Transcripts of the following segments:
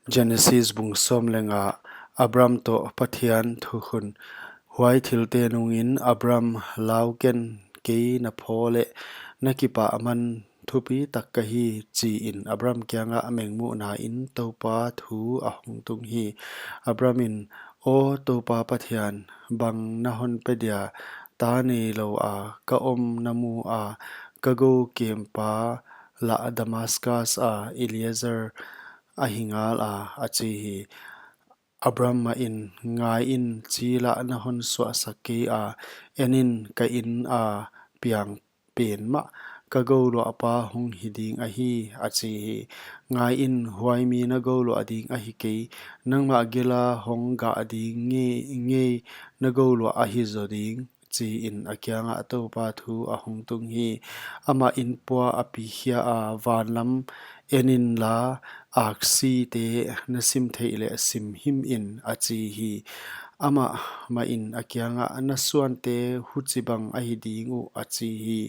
Genesis bungsom lenga Abram to pathian thukhun huai thilte nungin Abram lauken ke na phole nakipa aman thupi takkahi chi in Abram kyanga amengmu na in topa thu ahung tung hi Abramin o topa pathian bang nahon pedia ta nei lo a ka om namu a ka go kempa la Damascus a Eliezer ahingal a achi hi Abram ma in ngai in chi la na hon swa saki a enin ka in a piang pen ma ka go lo apa hung hiding a hi achi hi ngai in huai mi na go lo ading a hi ke nang ma gela hong ga ading nge na go lo a hi zo ding chi in akyanga to pa thu a hung tung hi ama in pua api hia a van lam enin la aksi te nasim theile sim him in achi hi ama ma in akyanga anasuan te huchibang a hi dingu achi hi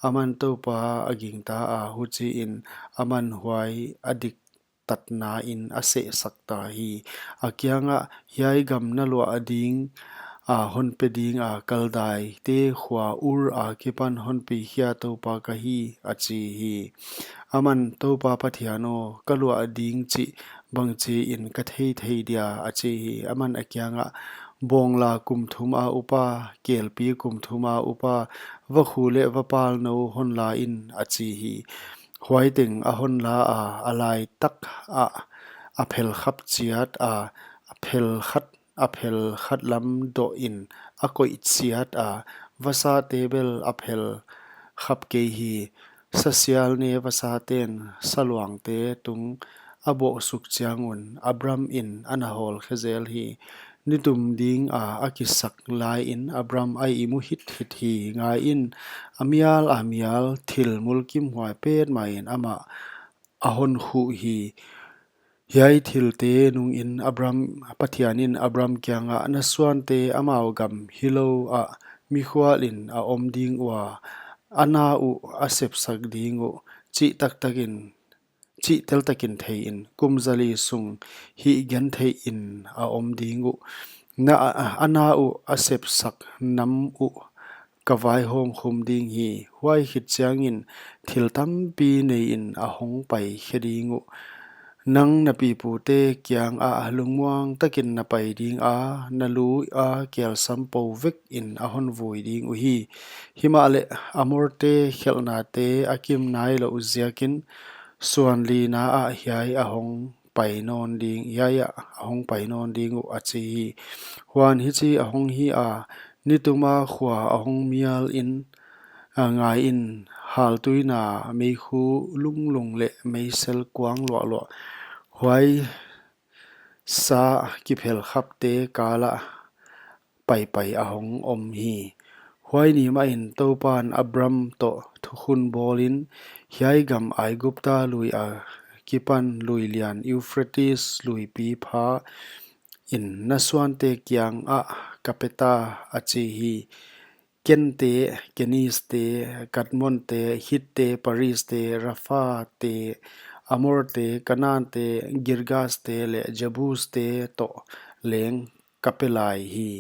aman topa aging ta a huchi in aman huai adik tatna in ase sakta hi akyanga yai gam na lo ading a hon pe ding a kaldai te khwa ur a kipan hon pe hia topa ka hi achi hi aman topa pathiano kalwa ding chi bangchi in ka thei dia achi hi aman akyanga bongla kumthum a upa kelpi kumthum a upa va khule va pal no honla in achi hi huai ting a honla a alai tak a phel khap chiat a phel khat lam do in a koi chiat a vasa table a phel khap ke hi sasial ne vasa ten salwang te tung abo suk chiangun Abram in anahol khezel hi nitum ding a akisak lai in Abram ai imu hit hi nga in amial thil mulkim huai pet mai in ama ahon khu hi Yai thil te nung in Abram pathianin Abram kyanga naswan te amao gam hilo a mikhwalin a om ding wa ana u asep sak ding u chi tel takin thei in kumzali sung hi gen thei in a om ding u na ana u asep sak nam u kawai hom khum ding hi huai hit chiang in thil tam pi nei in a hong pai kheding u nang na pi pu te kyang a lungmuang takin na pai ding a na lu a kyal sam po vek in a hon vui ding u hi himale amor te khelna te akim nai lo uziakin suan li na a hiai a hong pai non ding ya a hong pai non ding u achi hi huan hi chi a hong hi a nituma khwa a hong mial in ngai in hal tuina mei khu lung le mei sel kwang lo huai sa ki phel khap te kala pai a hong om hi huai ni ma in topan Abram to thukhun bolin hiai gam ai gupta lui a kipan lui lian Euphrates lui pi pha in naswan te kyang a kapeta achi hi kente kenis te katmon te hit te paris te rafa te amor te kanan te girgas te le jabus te to leng kapelai hi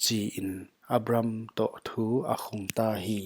chi in Abram to thu a khungta hi